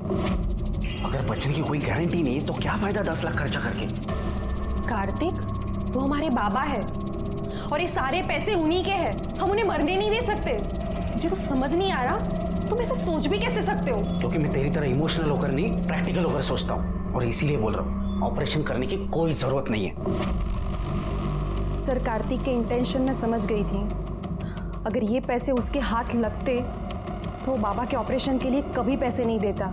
Speaker 13: अगर बचने की कोई गारंटी नहीं है तो क्या फायदा 10 लाख खर्चा करके?
Speaker 9: कार्तिक वो हमारे बाबा है और ये सारे पैसे उन्हीं के हैं। हम उन्हें मरने नहीं दे सकते। मुझे तो समझ नहीं आ रहा तुम ऐसा सोच भी कैसे सकते हो?
Speaker 13: क्योंकि मैं तेरी तरह इमोशनल होकर नहीं, प्रैक्टिकल होकर सोचता हूँ, और इसीलिए बोल रहा हूँ ऑपरेशन करने की कोई जरूरत नहीं है।
Speaker 9: सर कार्तिक के इंटेंशन मैं समझ गई थी। अगर ये पैसे उसके हाथ लगते तो वो बाबा के ऑपरेशन के लिए कभी पैसे नहीं देता।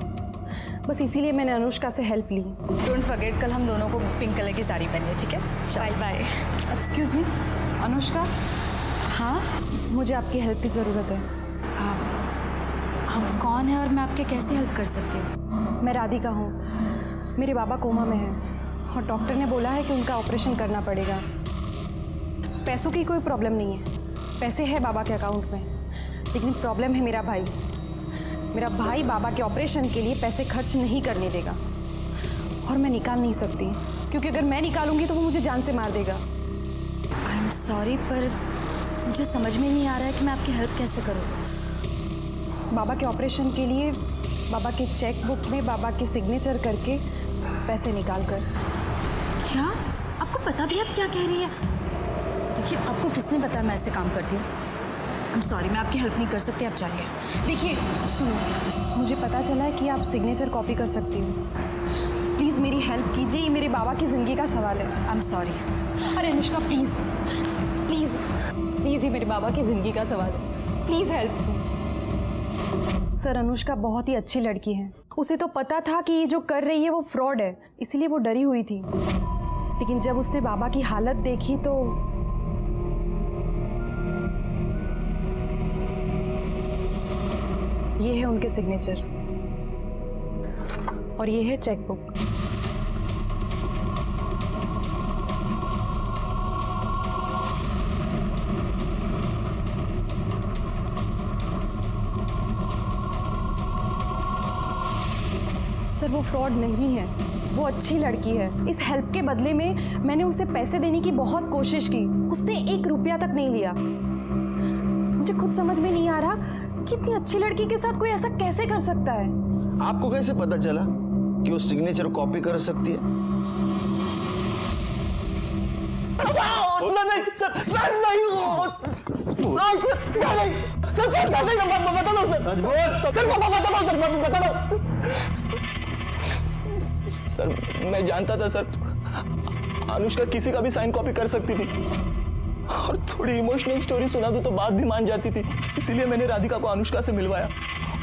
Speaker 9: बस इसीलिए मैंने अनुष्का से हेल्प ली।
Speaker 3: डोंट फॉरगेट कल हम दोनों को पिंक कलर की साड़ी पहनी है, ठीक है? Bye bye.
Speaker 9: Excuse me, Anushka,
Speaker 3: हाँ,
Speaker 9: मुझे आपकी हेल्प की ज़रूरत है।
Speaker 3: आप कौन है और मैं आपके कैसे हेल्प कर सकती हूँ?
Speaker 9: मैं राधिका हूँ। मेरे बाबा कोमा में हैं और डॉक्टर ने बोला है कि उनका ऑपरेशन करना पड़ेगा। पैसों की कोई प्रॉब्लम नहीं है, पैसे है बाबा के अकाउंट में, लेकिन प्रॉब्लम है मेरा भाई। मेरा भाई बाबा के ऑपरेशन के लिए पैसे खर्च नहीं करने देगा और मैं निकाल नहीं सकती, क्योंकि अगर मैं निकालूंगी तो वो मुझे जान से मार देगा।
Speaker 3: आई एम सॉरी, पर मुझे समझ में नहीं आ रहा है कि मैं आपकी हेल्प कैसे करूँ।
Speaker 9: बाबा के ऑपरेशन के लिए बाबा के चेक बुक में बाबा के सिग्नेचर करके पैसे निकाल कर।
Speaker 3: क्या आपको पता भी आप क्या कह रही है? देखिए, आपको किसने बताया मैं ऐसे काम करती हूँ? आई एम सॉरी, मैं आपकी हेल्प नहीं कर सकती, आप जाइए।
Speaker 9: देखिए सुनो, मुझे पता चला है कि आप सिग्नेचर कॉपी कर सकती हो। प्लीज़ मेरी हेल्प कीजिए, ये मेरे बाबा की ज़िंदगी का सवाल है।
Speaker 3: I am sorry.
Speaker 9: अरे अनुष्का प्लीज़ प्लीज़ प्लीज़, ये मेरे बाबा की ज़िंदगी का सवाल है, प्लीज़ हेल्प। सर, अनुष्का बहुत ही अच्छी लड़की है। उसे तो पता था कि ये जो कर रही है वो फ्रॉड है, इसीलिए वो डरी हुई थी। लेकिन जब उसने बाबा की हालत देखी तो ये है उनके सिग्नेचर और ये है चेक बुक। सर, वो फ्रॉड नहीं है, वो अच्छी लड़की है। इस हेल्प के बदले में मैंने उसे पैसे देने की बहुत कोशिश की, उसने 1 रुपया तक नहीं लिया। मुझे खुद समझ में नहीं आ रहा कि इतनी अच्छी लड़की के साथ कोई ऐसा कैसे कर सकता है।
Speaker 1: आपको कैसे पता चला कि वो सिग्नेचर कॉपी कर सकती है?
Speaker 2: सर, मैं जानता था सर, अनुष्का किसी का भी साइन कॉपी कर सकती थी और थोड़ी इमोशनल स्टोरी सुना दो तो बात भी मान जाती थी। इसीलिए मैंने राधिका को अनुष्का से मिलवाया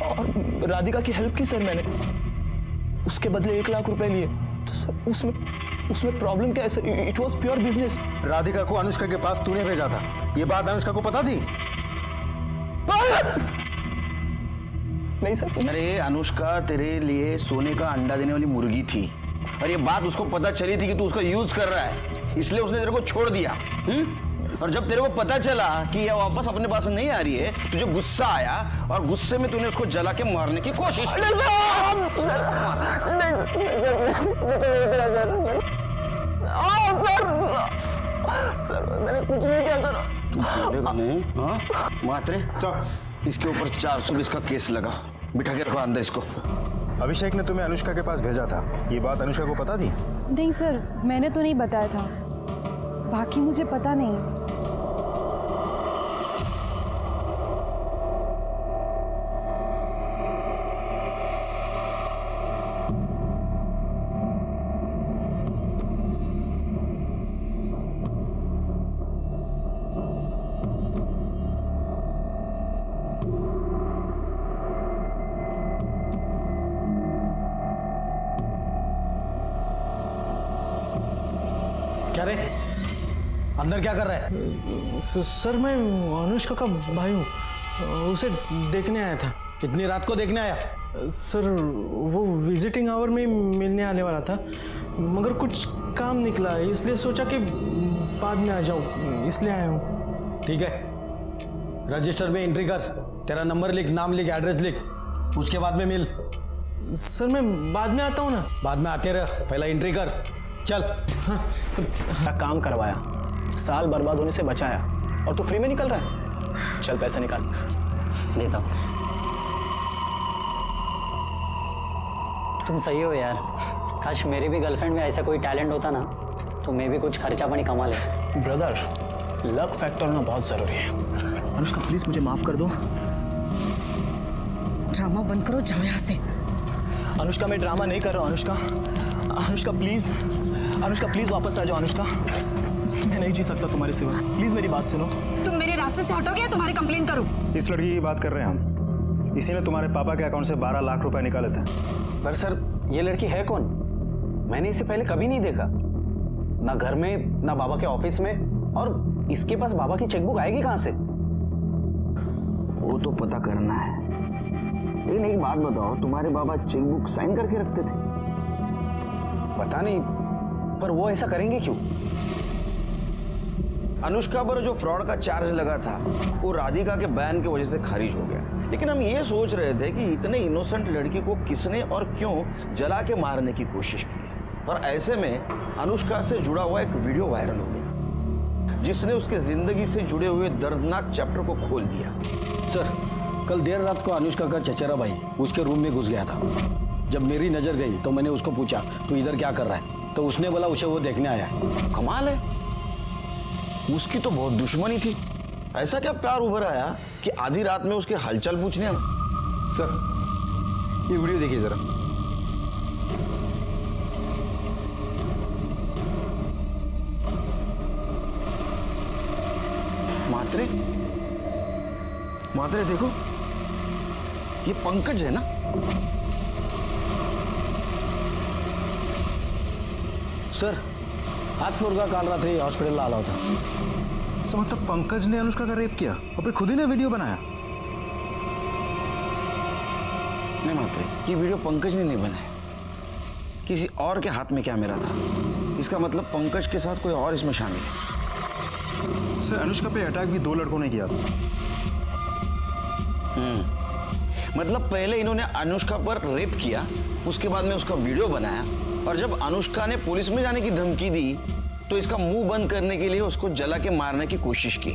Speaker 2: और राधिका की हेल्प की सर मैंने। उसके बदले 1 लाख रुपए लिए। तो सर उसमें प्रॉब्लम क्या है sir? It was pure business.
Speaker 6: Radhika को अनुष्का के पास तूने भेजा था, ये बात अनुष्का को पता थी?
Speaker 2: नहीं सर।
Speaker 1: अरे अनुष्का तेरे लिए सोने का अंडा देने वाली मुर्गी थी और ये बात उसको पता चली थी कि तू उसका यूज कर रहा है, इसलिए उसने तेरे को छोड़ दिया। और जब तेरे को पता चला कि ये वापस अपने पास नहीं आ रही है, तुझे गुस्सा आया और गुस्से में तूने उसको जला के मारने की कोशिश की।
Speaker 2: सर, मैंने कुछ नहीं किया सर।
Speaker 1: तू बोलेगा नहीं? हाँ मात्रे, इसके ऊपर 420 का केस लगा, बिठा के रखो अंदर इसको।
Speaker 10: अभिषेक ने तुम्हें अनुष्का के पास भेजा था, ये बात अनुष्का को पता थी?
Speaker 9: नहीं सर, मैंने तो नहीं बताया था, बाकी मुझे पता नहीं।
Speaker 6: क्या रे, अंदर क्या कर रहा है?
Speaker 12: सर, मैं अनुष्का का भाई हूँ, उसे देखने आया था।
Speaker 6: कितनी रात को देखने आया?
Speaker 12: सर, वो विजिटिंग आवर में मिलने आने वाला था, मगर कुछ काम निकला, इसलिए सोचा कि बाद में आ जाऊँ, इसलिए आया हूँ।
Speaker 6: ठीक है, रजिस्टर में एंट्री कर, तेरा नंबर लिख, नाम लिख, एड्रेस लिख, उसके बाद में मिल।
Speaker 12: सर, मैं बाद में आता हूँ ना।
Speaker 6: बाद में आते रह, पहला एंट्री कर, चल।
Speaker 2: हाँ, काम करवाया, साल बर्बाद होने से बचाया और तू फ्री में निकल रहा है। चल पैसे निकाल।
Speaker 4: देता हूँ। तुम सही हो यार, काश मेरी भी गर्लफ्रेंड में ऐसा कोई टैलेंट होता ना, तो मैं भी कुछ खर्चा पानी कमा लेता।
Speaker 2: ब्रदर, लक फैक्टर होना बहुत जरूरी है। अनुष्का प्लीज मुझे माफ कर दो।
Speaker 3: ड्रामा बंद करो, जाओ यहाँ से।
Speaker 2: अनुष्का, मैं ड्रामा नहीं कर रहा हूँ। अनुष्का प्लीज, अनुष्का प्लीज वापस आ जाओ। अनुष्का, मैं नहीं जी सकता तुम्हारे सिवा, प्लीज मेरी बात सुनो।
Speaker 3: तुम मेरे रास्ते से हटोगे या तुम्हारी कंप्लेन करूं?
Speaker 10: इस लड़की की बात कर रहे हैं हम। इसी ने तुम्हारे पापा के अकाउंट से 12 लाख रुपए निकाले थे।
Speaker 13: पर सर ये लड़की है कौन? मैंने इसे पहले कभी नहीं देखा, ना घर में ना बाबा के ऑफिस में, और इसके पास बाबा की चेकबुक आएगी कहां से?
Speaker 1: वो तो पता करना है। लेकिन एक बात बताओ, तुम्हारे बाबा चेकबुक साइन करके रखते थे?
Speaker 13: पता नहीं, पर वो ऐसा करेंगे क्यों?
Speaker 1: अनुष्का पर जो फ्रॉड का चार्ज लगा था वो राधिका के बयान की वजह से खारिज हो गया। लेकिन हम ये सोच रहे थे कि इतने इनोसेंट लड़की को किसने और क्यों जला के मारने की कोशिश की, और ऐसे में अनुष्का से जुड़ा हुआ एक वीडियो वायरल हो गया जिसने उसके जिंदगी से जुड़े हुए दर्दनाक चैप्टर को खोल दिया।
Speaker 6: सर, कल देर रात को अनुष्का का चचेरा भाई उसके रूम में घुस गया था। जब मेरी नजर गई तो मैंने उसको पूछा तू इधर क्या कर रहा है, तो उसने बोला उसे वो देखने आया है।
Speaker 1: कमाल है, उसकी तो बहुत दुश्मनी थी। ऐसा क्या प्यार उभर आया कि आधी रात में उसके हालचाल पूछने आया?
Speaker 11: सर, ये वीडियो देखिए जरा।
Speaker 1: मात्रे, मात्रे देखो, ये पंकज है ना?
Speaker 6: सर, हाथ फ्लोर का काल रात्रि हॉस्पिटल आला होता।
Speaker 10: सर मतलब पंकज ने अनुष्का का रेप किया और फिर खुद ही ने वीडियो बनाया?
Speaker 1: नहीं मात्रे, ये वीडियो पंकज ने नहीं बनाया, किसी और के हाथ में कैमरा था। इसका मतलब पंकज के साथ कोई और इसमें शामिल है।
Speaker 10: सर, अनुष्का पे अटैक भी 2 लड़कों ने किया था।
Speaker 1: मतलब पहले इन्होंने अनुष्का पर रेप किया, उसके बाद में उसका वीडियो बनाया, और जब अनुष्का ने पुलिस में जाने की धमकी दी तो इसका मुंह बंद करने के लिए उसको जला के मारने की कोशिश की,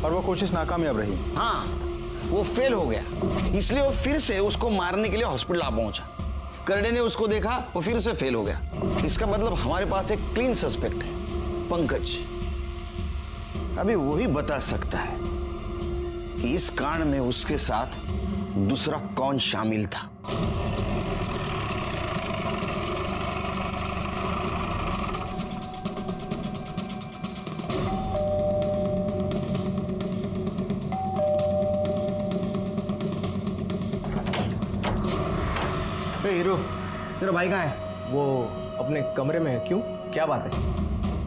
Speaker 10: और वो कोशिश नाकामयाब रही।
Speaker 1: हाँ, वो फेल हो गया, इसलिए वो फिर से उसको मारने के लिए हॉस्पिटल आ पहुंचा। करडे ने उसको देखा, वो फिर से फेल हो गया। इसका मतलब हमारे पास एक क्लीन सस्पेक्ट है, पंकज। अभी वही बता सकता है कि इस कांड में उसके साथ दूसरा कौन शामिल था।
Speaker 7: हीरो, तेरा भाई कहाँ है? वो अपने कमरे में है। क्यों, क्या बात है?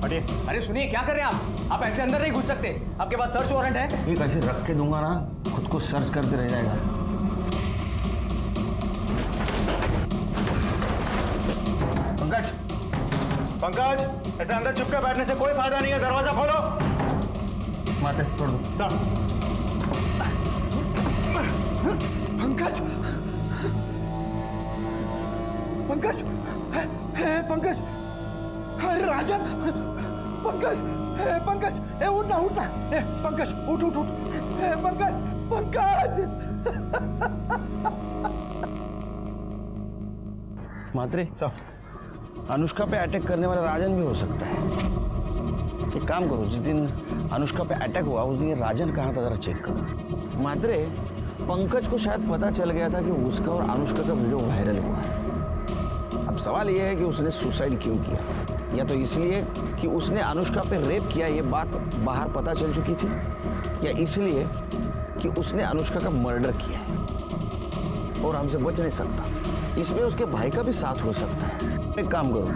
Speaker 7: अरे सुनिए, क्या कर रहे हैं आप ऐसे अंदर नहीं घुस सकते। आपके पास सर्च वारंट है।
Speaker 1: एक ऐसे रख के दूंगा ना, खुद को सर्च करते रह जाएगा।
Speaker 10: पंकज, पंकज, ऐसे अंदर चुपके बैठने से कोई फायदा नहीं है। दरवाजा खोलो।
Speaker 1: माते छोड़ दो।
Speaker 7: पंकज, पंकज, पंकज, अरे राजन, पंकज, पंकज, उठना उठना, पंकज उठ उठ उठ, पंकज, पंकज।
Speaker 1: मात्रे, अनुष्का पे अटैक करने वाला राजन भी हो सकता है। एक काम करो, जिस दिन अनुष्का पे अटैक हुआ उस दिन ये राजन कहाँ था जरा चेक करो। मात्रे, पंकज को शायद पता चल गया था कि उसका और अनुष्का का वीडियो वायरल हुआ है। अब सवाल यह है कि उसने सुसाइड क्यों किया, या तो इसलिए कि उसने अनुष्का पे रेप किया, ये बात बाहर पता चल चुकी थी, या इसलिए कि उसने अनुष्का का मर्डर किया है और हमसे बच नहीं सकता। इसमें उसके भाई का भी साथ हो सकता है। एक काम करो,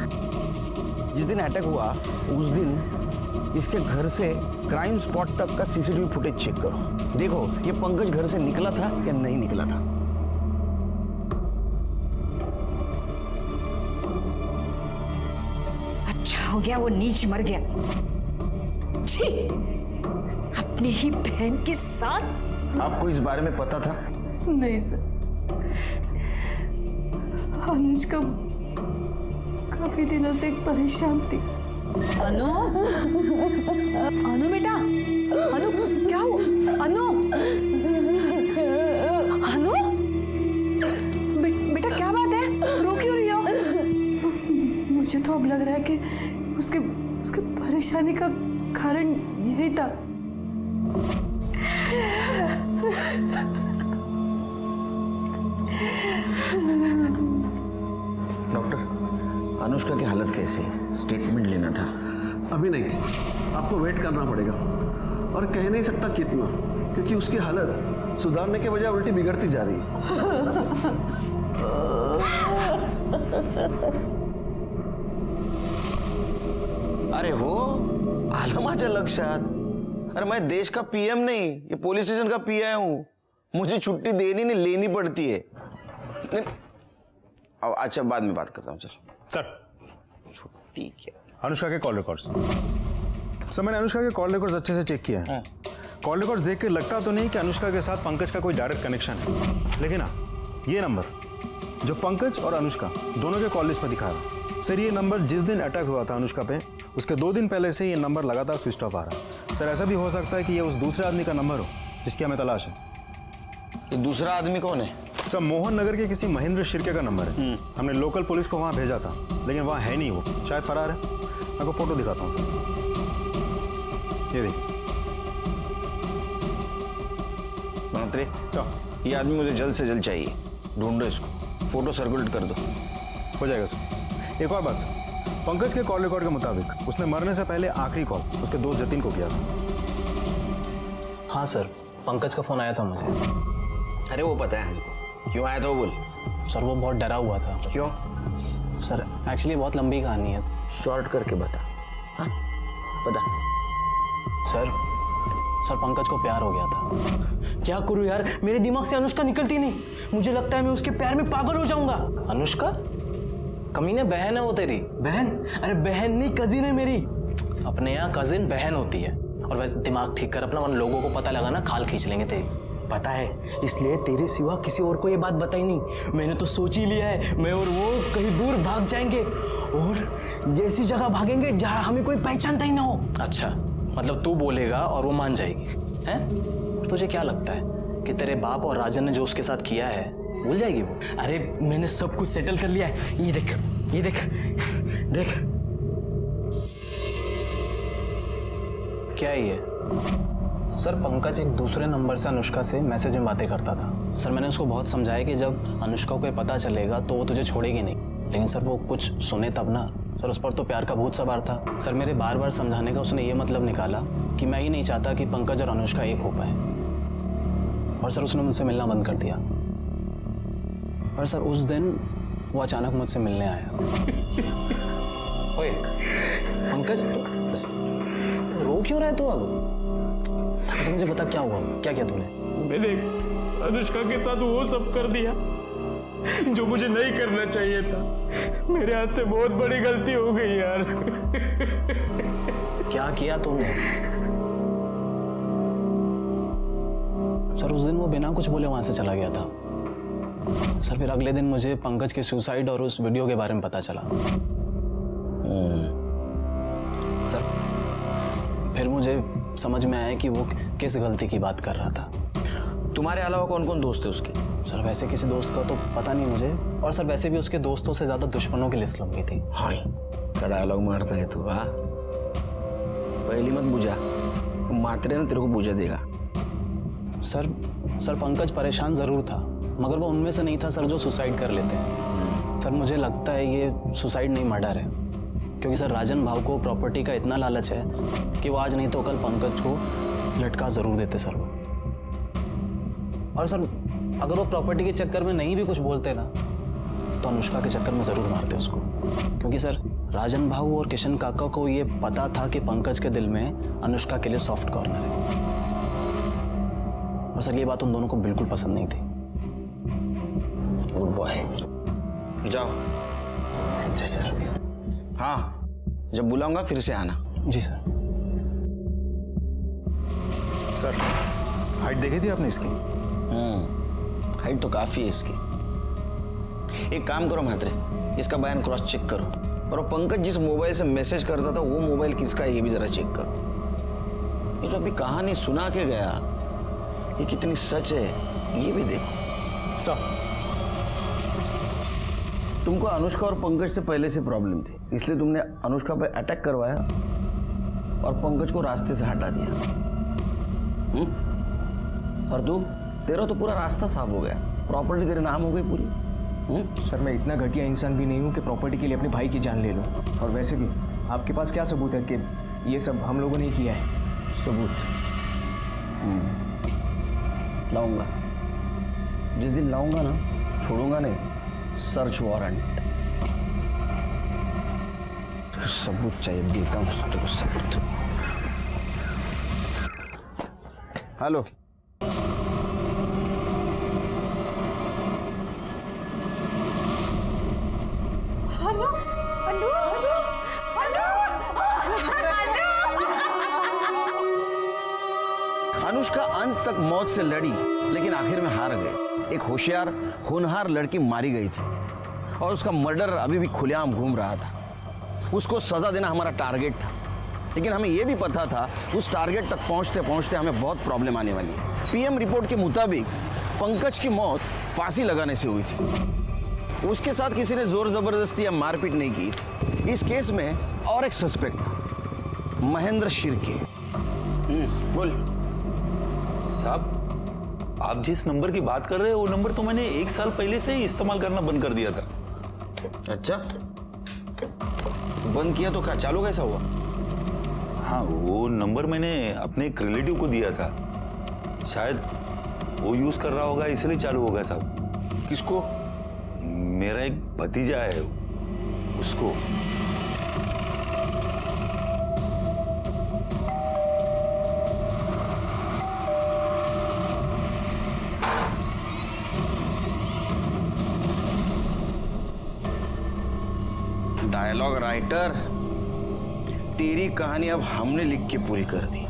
Speaker 1: जिस दिन अटैक हुआ उस दिन इसके घर से क्राइम स्पॉट तक का सीसीटीवी फुटेज चेक करो। देखो ये पंकज घर से निकला था या नहीं निकला था।
Speaker 8: अच्छा हो गया वो नीच मर गया। छी, अपनी ही बहन के साथ।
Speaker 1: आपको इस बारे में पता था?
Speaker 14: नहीं सर, अनुष्का काफी दिनों से परेशान थी।
Speaker 5: अनु, अनु बेटा, अनु क्या हो? अनु, अनु, बेटा क्या बात है? रो क्यों रही हो?
Speaker 14: मुझे तो अब लग रहा है कि उसके परेशानी का कारण यही था।
Speaker 1: डॉक्टर, अनुष्का की हालत कैसी है? स्टेटमेंट लेना था।
Speaker 15: अभी नहीं, आपको वेट करना पड़ेगा, और कह नहीं सकता कितना, क्योंकि उसकी हालत
Speaker 11: सुधारने के बजाय उल्टी बिगड़ती जा रही है।
Speaker 1: अरे हो आलं माझ्या लक्षात. अरे मैं देश का पीएम नहीं, ये पुलिस स्टेशन का पीआई हूँ. मुझे छुट्टी देनी नहीं लेनी पड़ती है. नहीं, अब अच्छा बाद में बात करता हूँ. चल
Speaker 10: सर
Speaker 1: छुट्टी क्या?
Speaker 10: अनुष्का के कॉल रिकॉर्ड्स. सर मैंने अनुष्का के कॉल रिकॉर्ड्स अच्छे से चेक किया है. कॉल रिकॉर्ड्स देख के लगता तो नहीं कि अनुष्का के साथ पंकज का कोई डायरेक्ट कनेक्शन है, लेकिन हाँ ये नंबर जो पंकज और अनुष्का दोनों के कॉल लिस्ट पर दिखा रहा है, सर ये नंबर जिस दिन अटैक हुआ था अनुष्का पे उसके 2 दिन पहले से ये नंबर लगातार स्विच ऑफ आ रहा है. सर ऐसा भी हो सकता है कि ये उस दूसरे आदमी का नंबर हो जिसकी हमें तलाश है.
Speaker 1: ये दूसरा आदमी कौन है?
Speaker 10: सर मोहन नगर के किसी महेंद्र शिर्के का नंबर है. हमने लोकल पुलिस को वहाँ भेजा था, लेकिन वहाँ है नहीं, वो शायद फरार है. मैं आपको फोटो दिखाता हूँ सर, ये देखिए.
Speaker 1: महात्रे ये आदमी मुझे जल्द से जल्द चाहिए. ढूंढो इसको, फोटो सर्कुलेट कर दो.
Speaker 10: हो जाएगा सर. एक और बात सर, पंकज के कॉल रिकॉर्ड के मुताबिक उसने मरने से पहले आखिरी कॉल उसके दोस्त जतिन को किया था.
Speaker 2: हाँ सर, पंकज का फ़ोन आया था मुझे.
Speaker 1: अरे वो पता है हमको. क्यों आया था वो बोल.
Speaker 2: सर वो बहुत डरा हुआ था.
Speaker 1: क्यों?
Speaker 2: सर एक्चुअली बहुत लंबी कहानी है.
Speaker 1: शॉर्ट करके बता. हाँ बता.
Speaker 2: सर पंकज को प्यार हो गया था.
Speaker 12: क्या करूं यार, मेरे दिमाग से अनुष्का निकलती नहीं. मुझे लगता है मैं उसके प्यार में पागल हो जाऊंगा.
Speaker 2: अनुष्का? कमीने बहन है वो तेरी.
Speaker 12: बहन? अरे बहन नहीं, कजिन है मेरी.
Speaker 2: अपने यहाँ कजिन बहन होती है. और वैसे दिमाग ठीक कर अपना, वरना लोगों को पता लगा ना खाल खींच लेंगे तेरी.
Speaker 12: पता है, इसलिए तेरे सिवा किसी और को ये बात बताई नहीं. मैंने तो सोच ही लिया है, मैं और वो कहीं दूर भाग जाएंगे और ऐसी जगह भागेंगे जहां हमें कोई पहचानता ही ना हो.
Speaker 2: अच्छा, मतलब तू बोलेगा और वो मान जाएगी हैं? तुझे क्या लगता है कि तेरे बाप और राजन ने जो उसके साथ किया है भूल जाएगी वो?
Speaker 12: अरे मैंने सब कुछ सेटल कर लिया है. ये देख, ये देख, देख.
Speaker 2: क्या है ये? सर पंकज एक दूसरे नंबर से अनुष्का से मैसेज में बातें करता था. सर मैंने उसको बहुत समझाया कि जब अनुष्का को पता चलेगा तो वो तुझे छोड़ेगी नहीं, लेकिन सर वो कुछ सुने तब ना. सर उस पर तो प्यार का भूत सवार था. सर मेरे बार बार समझाने का उसने ये मतलब निकाला कि मैं ही नहीं चाहता कि पंकज और अनुष्का एक हो पाए. और सर उसने मुझसे मिलना बंद कर दिया. और सर उस दिन वो अचानक मुझसे मिलने आया. ओए पंकज, रो क्यों रहा है तू अब? अच्छा मुझे बता क्या हुआ, क्या किया तूने?
Speaker 12: मैंने अनुष्का के साथ वो सब कर दिया जो मुझे नहीं करना चाहिए था. मेरे हाथ से बहुत बड़ी गलती हो गई यार.
Speaker 2: क्या किया तुमने? सर उस दिन वो बिना कुछ बोले वहां से चला गया था. सर फिर अगले दिन मुझे पंकज के सुसाइड और उस वीडियो के बारे में पता चला. सर फिर मुझे समझ में आया कि वो किस गलती की बात कर रहा था.
Speaker 1: तुम्हारे अलावा कौन कौन दोस्त है उसके?
Speaker 2: सर वैसे किसी दोस्त का तो पता नहीं मुझे. और सर वैसे भी उसके दोस्तों से ज्यादा दुश्मनों की लिस्ट लंबी थी.
Speaker 1: हाँ क्या डायलॉग मारता है तू. हाँ पहली मत बुझा, मात्रे ना तेरे को बुझा देगा.
Speaker 2: सर पंकज परेशान जरूर था, मगर वो उनमें से नहीं था सर जो सुसाइड कर लेते हैं. सर मुझे लगता है ये सुसाइड नहीं मर्डर है, क्योंकि सर राजन भाव को प्रॉपर्टी का इतना लालच है कि वो आज नहीं तो कल पंकज को लटका जरूर देते सर वो. और सर अगर वो प्रॉपर्टी के चक्कर में नहीं भी कुछ बोलते ना तो अनुष्का के चक्कर में जरूर मारते उसको, क्योंकि सर राजन भाव और किशन काका को ये पता था कि पंकज के दिल में अनुष्का के लिए सॉफ्ट कॉर्नर है. और सर ये बात उन दोनों को बिल्कुल पसंद नहीं थी.
Speaker 1: गुड बॉय, जाओ.
Speaker 2: जी सर.
Speaker 1: हाँ जब बुलाऊंगा फिर से आना.
Speaker 2: जी सर.
Speaker 10: सर हाइट देखी थी आपने इसकी?
Speaker 1: हाइट तो काफी है इसकी. एक काम करो म्हात्रे, इसका बयान क्रॉस चेक करो, और वो पंकज जिस मोबाइल से मैसेज करता था वो मोबाइल किसका है ये भी जरा चेक करो. ये जो अभी कहानी सुना के गया ये कितनी सच है ये भी देखो.
Speaker 10: सर
Speaker 1: तुमको अनुष्का और पंकज से पहले से प्रॉब्लम थी, इसलिए तुमने अनुष्का पे अटैक करवाया और पंकज को रास्ते से हटा दिया. और तू, तेरा तो पूरा रास्ता साफ हो गया, प्रॉपर्टी तेरे नाम हो गई पूरी.
Speaker 7: सर मैं इतना घटिया इंसान भी नहीं हूँ कि प्रॉपर्टी के लिए अपने भाई की जान ले लूँ. और वैसे भी आपके पास क्या सबूत है कि ये सब हम लोगों ने किया है?
Speaker 1: सबूत लाऊंगा। जिस दिन लाऊंगा ना, छोड़ूंगा नहीं। Search warrant. सबूत चाहिए, देता हूँ तेरे को सबूत। हेलो, अनुष्का अंत तक मौत से लड़ी, लेकिन आखिर में हार गई। एक होशियार, होनहार लड़की मारी गई थी और उसका मर्डर अभी भी खुलेआम घूम रहा था। उसको सजा देना हमारा टारगेट था, लेकिन हमें यह भी पता था उस टारगेट तक पहुंचते पहुंचते हमें बहुत प्रॉब्लम आने वाली है। पीएम रिपोर्ट के मुताबिक पंकज की मौत फांसी लगाने से हुई थी। उसके साथ किसी ने जोर जबरदस्ती या मारपीट नहीं की थी। इस केस में और एक सस्पेक्ट था, महेंद्र शिर्के। बोल
Speaker 6: साहब, आप जिस नंबर की बात कर रहे हो वो नंबर तो मैंने 1 साल पहले से ही इस्तेमाल करना बंद कर दिया था।
Speaker 1: अच्छा, बंद किया तो क्या चालू कैसा हुआ?
Speaker 6: हाँ, वो नंबर मैंने अपने एक रिलेटिव को दिया था, शायद वो यूज कर रहा होगा इसलिए चालू होगा साहब।
Speaker 1: किसको?
Speaker 6: मेरा एक भतीजा है, उसको।
Speaker 1: डायलॉग राइटर, तेरी कहानी अब हमने लिख के पूरी कर दी।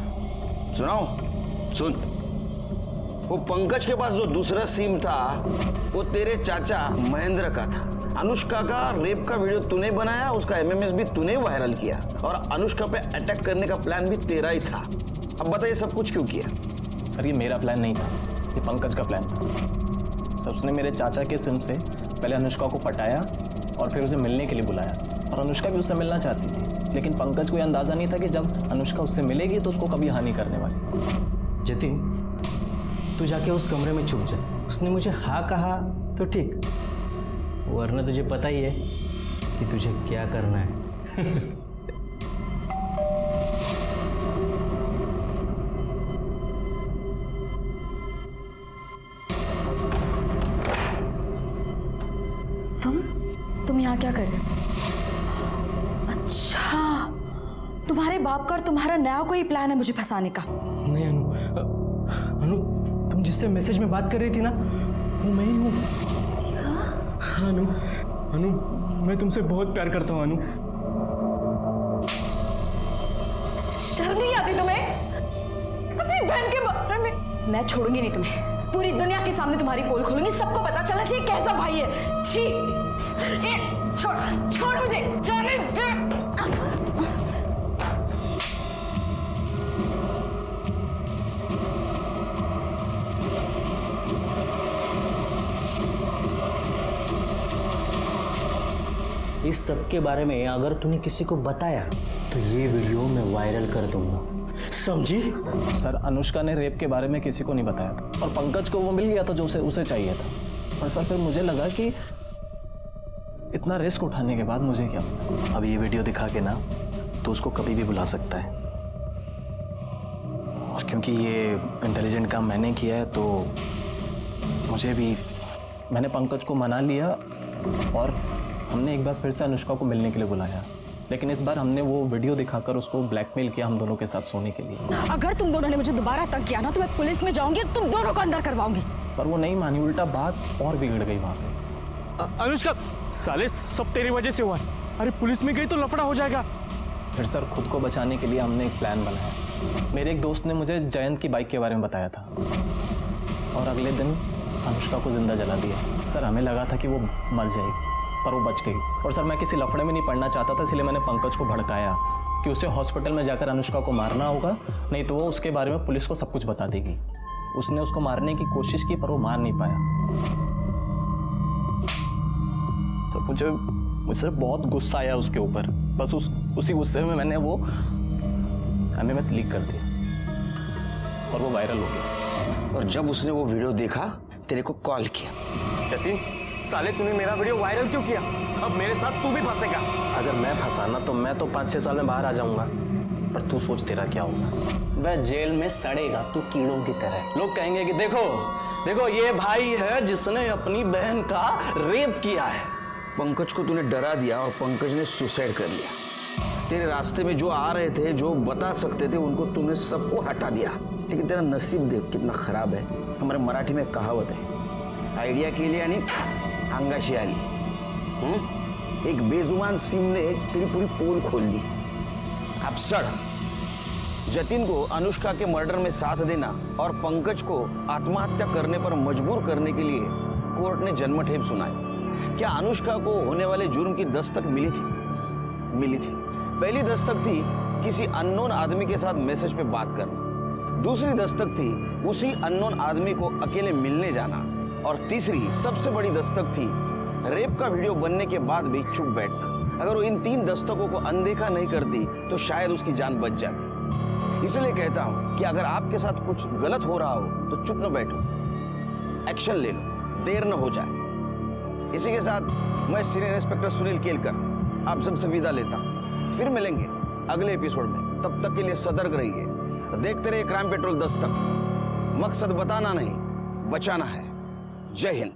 Speaker 1: सुनाओ? सुन। वो पंकज के पास जो दूसरा सिम था वो तेरे चाचा महेंद्र का था। अनुष्का का रेप का वीडियो तूने बनाया, उसका एमएमएस भी तूने वायरल किया और अनुष्का पे अटैक करने का प्लान भी तेरा ही था। अब बताइए सब कुछ क्यों किया?
Speaker 12: सर, ये मेरा प्लान नहीं था, ये पंकज का प्लान था। सर, उसने मेरे चाचा के सिम से पहले अनुष्का को पटाया और फिर उसे मिलने के लिए बुलाया, और अनुष्का भी उससे मिलना चाहती थी, लेकिन पंकज को यह अंदाजा नहीं था कि जब अनुष्का उससे मिलेगी तो उसको कभी हानि करने वाली। जतिन, तू जाके उस कमरे में छुप जा। उसने मुझे हाँ कहा तो ठीक, वरना तुझे पता ही है कि तुझे क्या करना है।
Speaker 3: तुम यहाँ क्या कर रहे हो? अच्छा, तुम्हारे बाप का और तुम्हारा नया कोई प्लान है मुझे फंसाने का?
Speaker 12: नहीं अनु, तुम जिससे मैसेज में बात कर रही थी ना, वो मैं ही हूँ। हाँ अनु, मैं तुमसे बहुत प्यार करता हूँ अनु।
Speaker 3: शर्म नहीं आती तुम्हें? अपनी बहन के बारे में। मैं छोड़ूंगी नहीं तुम्हें, पूरी दुनिया के सामने तुम्हारी पोल खोलूंगी, सबको पता चला चाहिए कैसा भाई है। छी, छोड़ मुझे,
Speaker 4: इस सब के बारे में अगर तूने किसी को बताया तो ये वीडियो मैं वायरल कर दूंगा, समझी?
Speaker 12: सर, अनुष्का ने रेप के बारे में किसी को नहीं बताया था और पंकज को वो मिल गया था जो उसे चाहिए था। और सर, फिर मुझे लगा कि इतना रिस्क उठाने के बाद मुझे क्या पता।
Speaker 2: अब ये वीडियो दिखा के ना तो उसको कभी भी बुला सकता है, और क्योंकि ये इंटेलिजेंट काम मैंने किया है तो मुझे भी।
Speaker 12: मैंने पंकज को मना लिया और हमने एक बार फिर से अनुष्का को मिलने के लिए बुलाया, लेकिन इस बार हमने वो वीडियो दिखाकर उसको ब्लैकमेल किया हम दोनों के साथ सोने के लिए।
Speaker 3: अगर तुम दोनों ने मुझे दोबारा तंग किया ना तो मैं पुलिस में जाऊंगी, तुम दोनों को अंदर करवाऊंगी।
Speaker 12: पर वो नहीं मानी, उल्टा बात और बिगड़ गई वहां पे।
Speaker 15: अनुष्का, साले सब तेरी वजह से हुआ है। अरे पुलिस में गई तो लफड़ा हो जाएगा।
Speaker 12: फिर सर, खुद को बचाने के लिए हमने एक प्लान बनाया। मेरे एक दोस्त ने मुझे जयंत की बाइक के बारे में बताया था और अगले दिन अनुष्का को जिंदा जला दिया। सर, हमें लगा था कि वो मर जाएगी पर वो बच गई। और सर, मैं किसी लफड़े में नहीं पड़ना चाहता था, इसलिए मैंने पंकज को भड़काया कि उसे हॉस्पिटल में जाकर अनुष्का को मारना होगा, नहीं तो वो उसके बारे में पुलिस को सब कुछ बता देगी। उसने उसको मारने की कोशिश की पर वो मार नहीं पाया। तो मुझे बहुत गुस्सा आया उसके ऊपर। बस उसी गुस्से में मैंने वो एमएमएस लीक कर दिया और वो वायरल हो गया।
Speaker 1: और जब उसने वो वीडियो देखा तेरे को कॉल किया।
Speaker 15: जतिन, साले तूने मेरा वीडियो वायरल क्यों किया? अब मेरे साथ तू भी फंसेगा।
Speaker 12: अगर मैं फंसाना तो मैं तो 5-6 साल में बाहर आ जाऊंगा,
Speaker 13: पर तू सोच तेरा क्या होगा।
Speaker 12: वह जेल में सड़ेगा तू कीड़ों की तरह। लोग कहेंगे कि देखो देखो ये भाई है जिसने अपनी बहन का रेप किया है।
Speaker 1: पंकज को तूने डरा दिया और पंकज ने सुसाइड कर लिया। तेरे रास्ते में जो आ रहे थे, जो बता सकते थे, उनको तूने सबको हटा दिया। लेकिन तेरा नसीब देख कितना खराब है। हमारे मराठी में कहावत है, आइडिया के लिए यानी अंगाशी आली। एक बेजुबान सिम ने तेरी पूरी पोल खोल दी। अब सड़। जतिन को अनुष्का के मर्डर में साथ देना और पंकज को आत्महत्या करने पर मजबूर करने के लिए कोर्ट ने जन्मठेप सुनाई। क्या अनुष्का को होने वाले जुर्म की दस्तक मिली थी? मिली थी। पहली दस्तक थी किसी अननोन आदमी के साथ मैसेज पे बात करना। दूसरी दस्तक थी उसी अननोन आदमी को अकेले मिलने जाना। और तीसरी सबसे बड़ी दस्तक थी रेप का वीडियो बनने के बाद भी चुप बैठना। अगर वो इन 3 दस्तकों को अनदेखा नहीं करती तो शायद उसकी जान बच जाती। इसलिए कहता हूं कि अगर आपके साथ कुछ गलत हो रहा हो तो चुप न बैठो, एक्शन ले लो, देर न हो जाए। इसी के साथ मैं सीनियर इंस्पेक्टर सुनील केलकर आप सबसे विदा लेता हूं। फिर मिलेंगे अगले एपिसोड में। तब तक के लिए सतर्क रहिए, देखते रहिए क्राइम पेट्रोल दस्तक। मकसद बताना नहीं, बचाना है। जय हिंद।